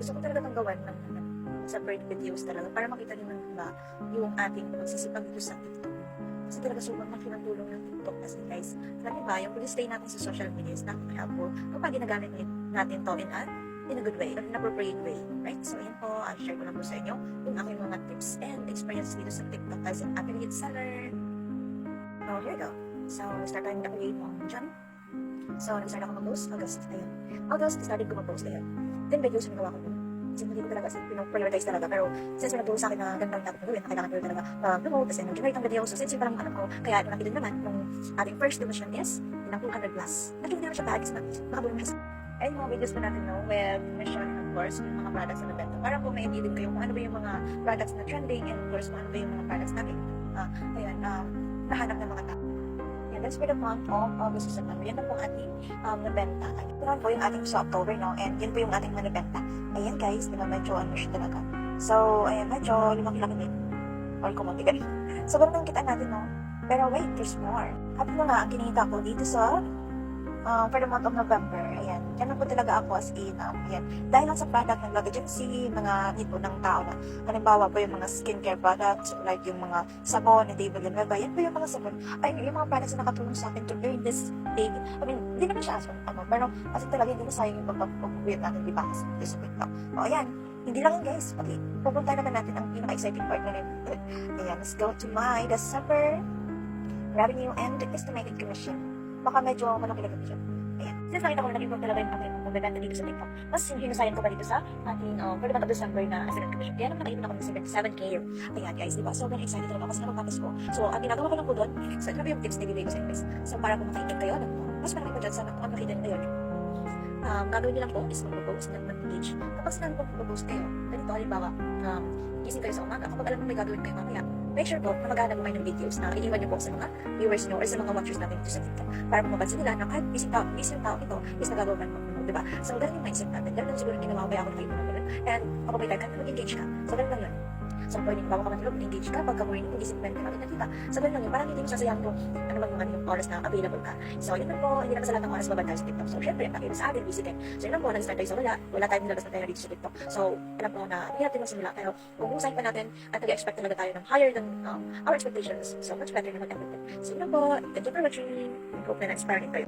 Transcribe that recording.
gusto ko talaga itong gawan ng separate videos talaga para makita rin ng iba yung ating magsisipag dito sa TikTok. Kasi talaga sobrang malaking tulong ng TikTok kasi guys, alam niyo ba, yung pag-stay natin sa social media is napaka-helpful kapag ginagamit natin to in a good way, in an appropriate way, right? So, ayan po, I'll share ko lang po sa inyo yung aking mga tips and experience dito sa TikTok as an affiliate seller. So, here we go. So, start tayo mag-affiliate mo dyan. So, nag-start ako mag-post, August, started ko mag-post, ayun. 10 videos yung nagawa ko dun. Kasi hindi ko talaga prioritize talaga. Pero since may nagturo sa akin na ganun lang dapat gawin, kailangan ko talaga promote, kasi nag-generate ng video. So since yung parang alam ko, kaya nakita naman, nung ating first donation is, ilang 200 plus. Nakita naman siya bad, kasi makabulong siya sa and mga videos na natin, no, with mission, of course, yung mga products na nabenta. Para po may idea din kayo kung ano ba yung mga products na trending, and of course, kung ano ba yung mga products natin. Nahanap ng mga tao. That's for the month of August sa September. Yan na po ating nabenta. Ito po yung ating sa October, no? And yun po yung ating nabenta. Ayan guys, diba medyo ano siya talaga. So, ayan, medyo lumaki-laki din. Or kumunti ganun. So, ganun ang kita natin, no? Pero wait, there's more. At ito nga, ang kinita ko dito sa for the month of November. Ayan, yan po talaga ako as in, ayan. Dahil lang sa product ng Lagagency, mga need po ng tao na, halimbawa po yung mga skincare products, like yung mga sabon, and David and Weba, yan po yung mga sabon, ay yung mga products na nakatulong sa akin to earn this big, I mean, hindi naman siya pero kasi talaga hindi na sayang yung pagpapagwit natin, di ba? Kasi sa TikTok. O, ayan, hindi lang yun guys, pati pupunta naman natin ang pinaka-exciting part na rin. Ayan, let's go to my December revenue and estimated commission. Baka medyo malaki-laki siya. Ayan. Since nakita ko na nag-improve talaga yung aking magbebenta dito sa TikTok, mas hinusayan ko pa dito sa ating for the month of December na affiliate commission. Kaya naman nakita ako ng 7K. Ayan guys, diba? So, very excited talaga kasi nakapapos ko. So, ang ginagawa ko lang po doon, so, ito yung tips na ibigay ko sa inyo guys. So, para kung makaitin kayo, mas marami ko dyan sa makita nyo yun. Gagawin nyo lang po is mag-post at mag-engage. Kapag sinabi ko mag-post kayo, ganito, halimbawa, gising kayo sa umaga, kapag alam mo may gagawin kayo mamaya, make sure po na maghanap mo kayo ng videos na iiwan nyo po sa mga viewers nyo or sa mga watchers natin dito sa TikTok para mapansin nila na kahit busy yung tao ito is nagagawa man mo, diba? So, ganun yung mindset natin. Ganun siguro yung ginawa ko kaya ako kayo na ganun. And kapag may time ka, mag-engage ka. So, ganun lang yun. So, morning, bago ka matulog, mag-engage ka. Pagka morning, mag-isip ka natin nakita. So, ganun lang yun. Parang hindi mo sasayang kung ano bang mga yung oras na available ka. So, yun lang po. Hindi naman sa lahat ng oras babad tayo sa TikTok. So, syempre, nakita sa atin, busy din. So, yun lang po. Nag-start tayo sa wala tayong nilabas na tayo dito sa TikTok. So, alam ko na hindi natin magsimula. Pero, kung husay pa natin at nag-expect talaga tayo ng higher than our expectations, so much better na mag-effort. So, yun lang po. Thank you for watching. I hope na na-inspiring kayo.